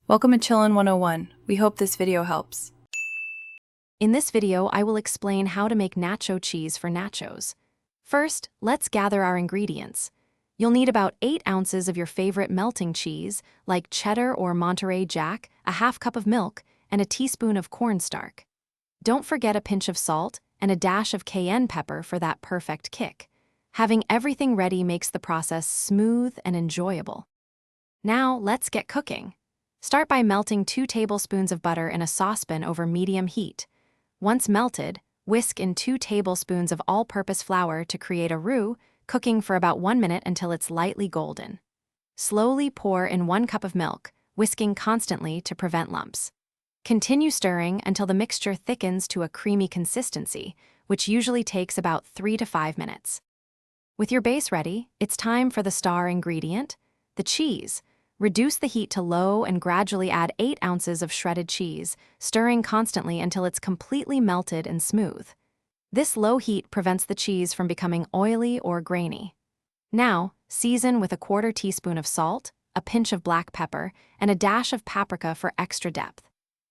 Welcome to Chillin' 101. We hope this video helps. In this video, I will explain how to make nacho cheese for nachos. First, let's gather our ingredients. You'll need about 8 ounces of your favorite melting cheese, like cheddar or Monterey Jack, a half cup of milk, and a teaspoon of cornstarch. Don't forget a pinch of salt and a dash of cayenne pepper for that perfect kick. Having everything ready makes the process smooth and enjoyable. Now, let's get cooking. Start by melting 2 tablespoons of butter in a saucepan over medium heat. Once melted, whisk in 2 tablespoons of all-purpose flour to create a roux, cooking for about 1 minute until it's lightly golden. Slowly pour in 1 cup of milk, whisking constantly to prevent lumps. Continue stirring until the mixture thickens to a creamy consistency, which usually takes about 3 to 5 minutes. With your base ready, it's time for the star ingredient, the cheese. Reduce the heat to low and gradually add 8 ounces of shredded cheese, stirring constantly until it's completely melted and smooth. This low heat prevents the cheese from becoming oily or grainy. Now, season with a 1/4 teaspoon of salt, a pinch of black pepper, and a dash of paprika for extra depth.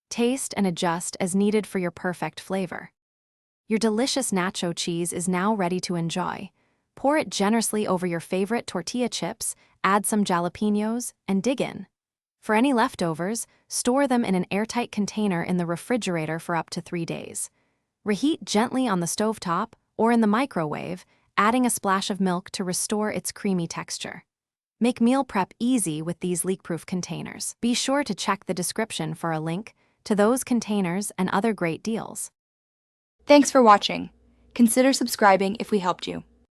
Taste and adjust as needed for your perfect flavor. Your delicious nacho cheese is now ready to enjoy. Pour it generously over your favorite tortilla chips, add some jalapenos, and dig in. For any leftovers, store them in an airtight container in the refrigerator for up to 3 days. Reheat gently on the stovetop or in the microwave, adding a splash of milk to restore its creamy texture. Make meal prep easy with these leak-proof containers. Be sure to check the description for a link to those containers and other great deals. Thanks for watching. Consider subscribing if we helped you.